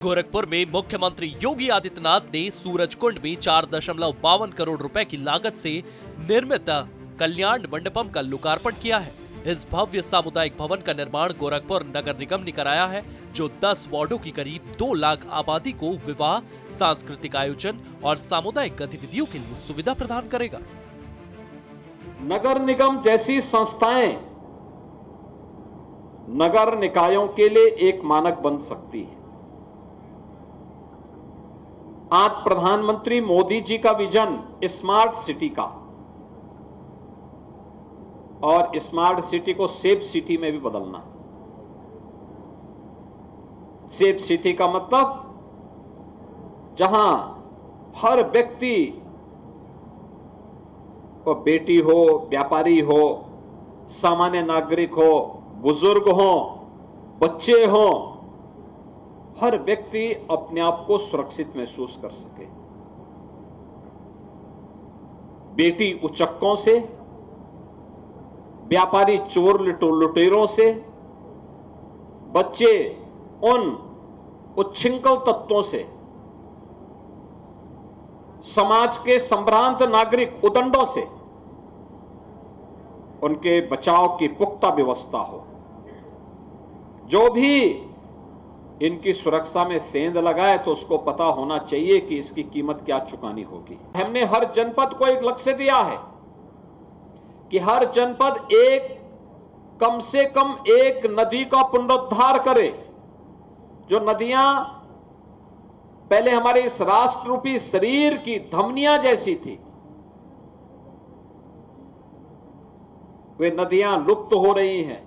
गोरखपुर में मुख्यमंत्री योगी आदित्यनाथ ने सूरजकुंड में 4.52 करोड़ रुपए की लागत से निर्मित कल्याण मंडपम का लोकार्पण किया है। इस भव्य सामुदायिक भवन का निर्माण गोरखपुर नगर निगम ने कराया है, जो 10 वार्डों की करीब 2 लाख आबादी को विवाह, सांस्कृतिक आयोजन और सामुदायिक गतिविधियों के लिए सुविधा प्रदान करेगा। नगर निगम जैसी संस्थाएं नगर निकायों के लिए एक मानक बन सकती है। आज प्रधानमंत्री मोदी जी का विजन स्मार्ट सिटी का, और स्मार्ट सिटी को सेफ सिटी में भी बदलना। सेफ सिटी का मतलब जहां हर व्यक्ति को, बेटी हो, व्यापारी हो, सामान्य नागरिक हो, बुजुर्ग हो, बच्चे हो, हर व्यक्ति अपने आप को सुरक्षित महसूस कर सके। बेटी उचक्कों से, व्यापारी चोर लुटेरों से, बच्चे उन उच्छृंखल तत्वों से, समाज के संभ्रांत नागरिक उदंडों से उनके बचाव की पुख्ता व्यवस्था हो। जो भी इनकी सुरक्षा में सेंध लगाए तो उसको पता होना चाहिए कि इसकी कीमत क्या चुकानी होगी। हमने हर जनपद को एक लक्ष्य दिया है कि हर जनपद कम से कम एक नदी का पुनरुद्धार करे। जो नदियां पहले हमारे इस राष्ट्र रूपी शरीर की धमनियां जैसी थी, वे नदियां लुप्त हो रही हैं।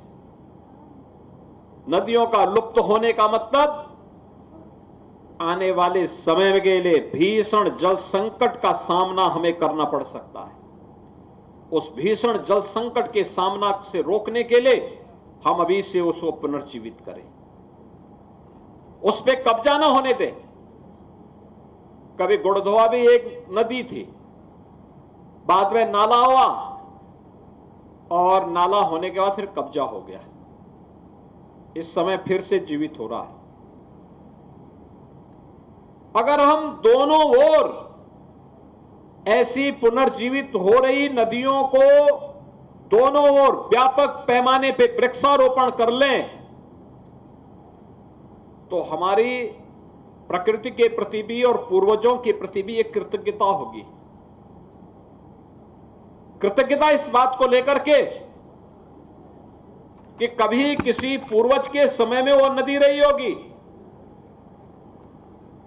नदियों का लुप्त होने का मतलब आने वाले समय के लिए भीषण जल संकट का सामना हमें करना पड़ सकता है। उस भीषण जल संकट के सामना से रोकने के लिए हम अभी से उसको पुनर्जीवित करें, उस पे कब्जा न होने दें। कभी गुड़धोआ भी एक नदी थी, बाद में नाला हुआ और नाला होने के बाद फिर कब्जा हो गया। इस समय फिर से जीवित हो रहा है। अगर हम दोनों ओर ऐसी पुनर्जीवित हो रही नदियों को दोनों ओर व्यापक पैमाने पे वृक्षारोपण कर लें तो हमारी प्रकृति के प्रति भी और पूर्वजों के प्रति भी एक कृतज्ञता होगी। कृतज्ञता इस बात को लेकर के कि कभी किसी पूर्वज के समय में वो नदी रही होगी,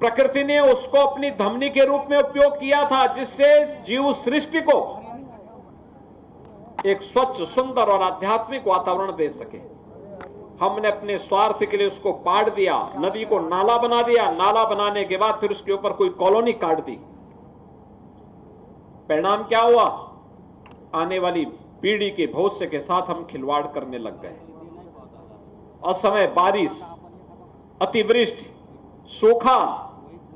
प्रकृति ने उसको अपनी धमनी के रूप में उपयोग किया था, जिससे जीव सृष्टि को एक स्वच्छ, सुंदर और आध्यात्मिक वातावरण दे सके। हमने अपने स्वार्थ के लिए उसको पाड़ दिया, नदी को नाला बना दिया। नाला बनाने के बाद फिर उसके ऊपर कोई कॉलोनी काट दी। परिणाम क्या हुआ? आने वाली पीढ़ी के भविष्य के साथ हम खिलवाड़ करने लग गए। असमय बारिश, अतिवृष्टि, सूखा,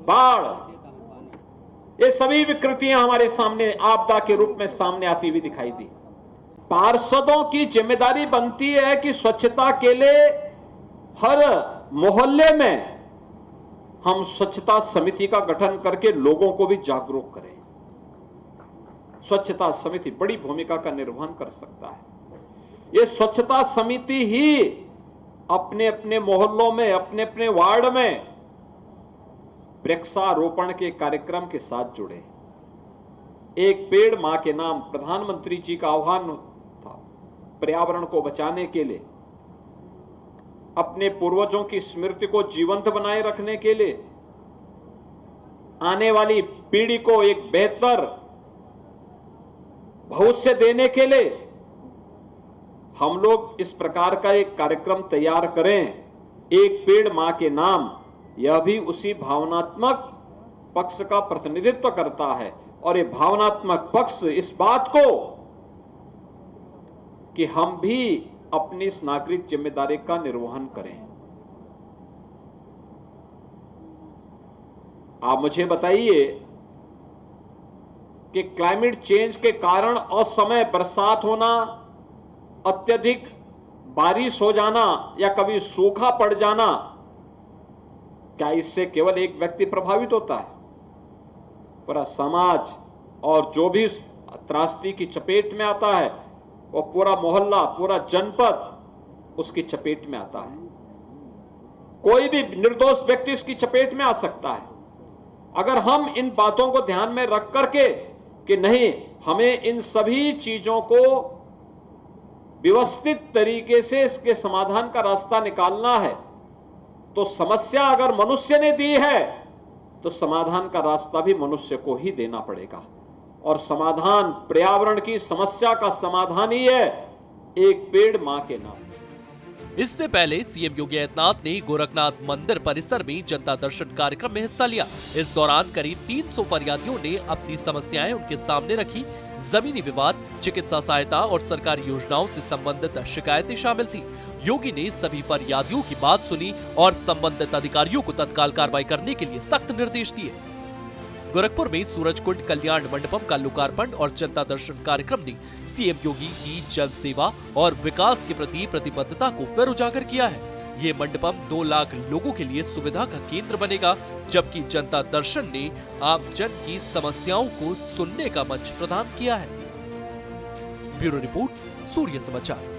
बाढ़, ये सभी विकृतियां हमारे सामने आपदा के रूप में सामने आती हुई दिखाई दी। पार्षदों की जिम्मेदारी बनती है कि स्वच्छता के लिए हर मोहल्ले में हम स्वच्छता समिति का गठन करके लोगों को भी जागरूक करें। स्वच्छता समिति बड़ी भूमिका का निर्वहन कर सकता है। ये स्वच्छता समिति ही अपने अपने मोहल्लों में, अपने अपने वार्ड में वृक्षारोपण के कार्यक्रम के साथ जुड़े। एक पेड़ मां के नाम प्रधानमंत्री जी का आह्वान था। पर्यावरण को बचाने के लिए, अपने पूर्वजों की स्मृति को जीवंत बनाए रखने के लिए, आने वाली पीढ़ी को एक बेहतर भविष्य देने के लिए हम लोग इस प्रकार का एक कार्यक्रम तैयार करें। एक पेड़ मां के नाम, यह भी उसी भावनात्मक पक्ष का प्रतिनिधित्व करता है। और ये भावनात्मक पक्ष इस बात को कि हम भी अपनी इस नागरिक जिम्मेदारी का निर्वहन करें। आप मुझे बताइए कि क्लाइमेट चेंज के कारण असमय बरसात होना, अत्यधिक बारिश हो जाना या कभी सूखा पड़ जाना क्या इससे केवल एक व्यक्ति प्रभावित होता है? पूरा समाज और जो भी त्रासदी की चपेट में आता है वो पूरा मोहल्ला, पूरा जनपद उसकी चपेट में आता है। कोई भी निर्दोष व्यक्ति उसकी चपेट में आ सकता है। अगर हम इन बातों को ध्यान में रख करके कि नहीं, हमें इन सभी चीजों को व्यवस्थित तरीके से इसके समाधान का रास्ता निकालना है, तो समस्या अगर मनुष्य ने दी है तो समाधान का रास्ता भी मनुष्य को ही देना पड़ेगा। और समाधान, पर्यावरण की समस्या का समाधान ही है एक पेड़ मां के नाम। इससे पहले सीएम योगी आदित्यनाथ ने गोरखनाथ मंदिर परिसर में जनता दर्शन कार्यक्रम में हिस्सा लिया। इस दौरान करीब 300 फरियादियों ने अपनी समस्याएं उनके सामने रखी। जमीनी विवाद, चिकित्सा सहायता और सरकारी योजनाओं से संबंधित शिकायतें शामिल थी। योगी ने सभी फरियादियों की बात सुनी और संबंधित अधिकारियों को तत्काल कार्रवाई करने के लिए सख्त निर्देश दिए। गोरखपुर में सूरजकुंड कल्याण मंडपम का लोकार्पण और जनता दर्शन कार्यक्रम ने सीएम योगी की जन सेवा और विकास के प्रति प्रतिबद्धता को फिर उजागर किया है। ये मंडपम 2 लाख लोगों के लिए सुविधा का केंद्र बनेगा, जबकि जनता दर्शन ने आम जन की समस्याओं को सुनने का मंच प्रदान किया है। ब्यूरो रिपोर्ट, सूर्य समाचार।